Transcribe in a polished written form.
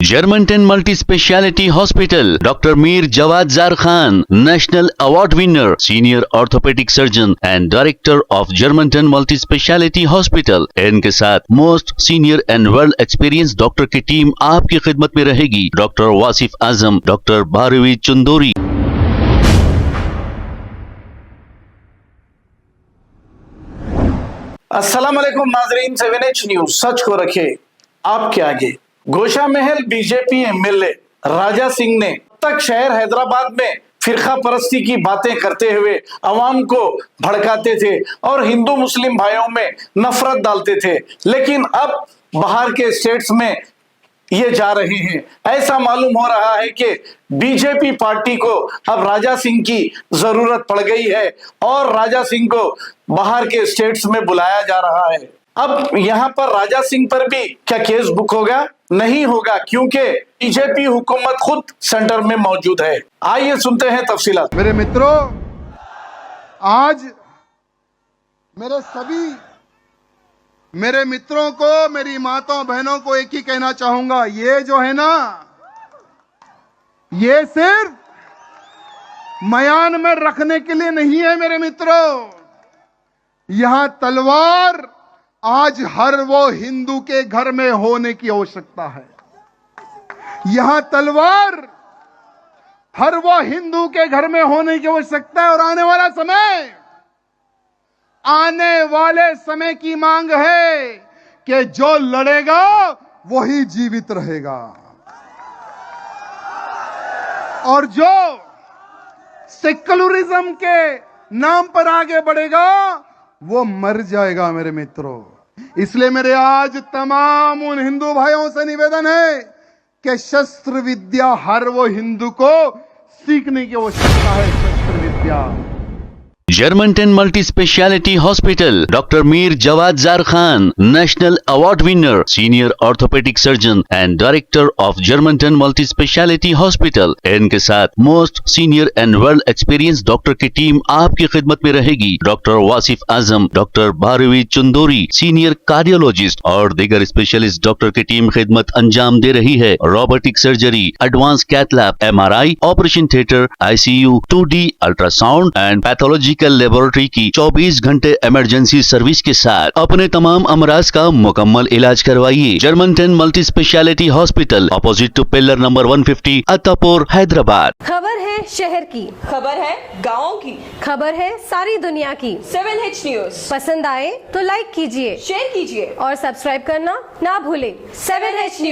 Germantown Multi Speciality Hospital, Dr. Mir Jawad Zar Khan, National Award winner, Senior Orthopedic Surgeon and Director of Germantown Multi Speciality Hospital। इनके साथ most senior and world experience doctor की team आपकी खिदमत में रहेगी। Doctor Wasif Azam, doctor Bharvi Chandori. अस्सलाम वालेकुम नाजरीन, 7H न्यूज सच को रखे आपके आगे। गोशा महल बीजेपी एमएलए राजा सिंह ने तक शहर हैदराबाद में फिरका परस्ती की बातें करते हुए अवाम को भड़काते थे और हिंदू मुस्लिम भाइयों में नफरत डालते थे, लेकिन अब बाहर के स्टेट्स में ये जा रहे हैं। ऐसा मालूम हो रहा है कि बीजेपी पार्टी को अब राजा सिंह की जरूरत पड़ गई है और राजा सिंह को बाहर के स्टेट्स में बुलाया जा रहा है। अब यहाँ पर राजा सिंह पर भी क्या केस बुक होगा? नहीं होगा, क्योंकि बीजेपी हुकूमत खुद सेंटर में मौजूद है। आइए सुनते हैं तफसीलात। मेरे मित्रों, आज मेरे मित्रों को, मेरी माताओं बहनों को एक ही कहना चाहूंगा, ये जो है ना, ये सिर्फ मयान में रखने के लिए नहीं है। मेरे मित्रों, यहां तलवार आज हर वो हिंदू के घर में होने की आवश्यकता है। यहां तलवार हर वो हिंदू के घर में होने की आवश्यकता है और आने वाले समय की मांग है कि जो लड़ेगा वही जीवित रहेगा और जो सेक्युलरिज्म के नाम पर आगे बढ़ेगा वो मर जाएगा। मेरे मित्रों, इसलिए मेरे आज तमाम उन हिंदू भाइयों से निवेदन है कि शस्त्र विद्या हर वो हिंदू को सीखने की आवश्यकता है। शस्त्र विद्या। Germantown Multi Speciality Hospital, Dr. Mir Jawad Zar Khan, National Award winner, Senior Orthopedic Surgeon and Director of Germantown Multi Speciality Hospital। इनके साथ most senior and world experience doctor की टीम आपकी खिदमत में रहेगी। Doctor Wasif Azam, doctor Bharvi Chandori, senior cardiologist और दीगर specialist doctor की टीम खिदमत अंजाम दे रही है। Robotic surgery, advance cath lab, MRI, operation theatre, ICU, 2D ultrasound and pathology laboratory की 24 घंटे इमरजेंसी सर्विस के साथ अपने तमाम अमराज का मुकम्मल इलाज करवाइए। Germanten multi speciality hospital, opposite to pillar number 150, Attapur, Hyderabad. खबर है शहर की, खबर है गाँव की, खबर है सारी दुनिया की। 7H न्यूज पसंद आए तो लाइक कीजिए, शेयर कीजिए और सब्सक्राइब करना ना भूलें। 7H news.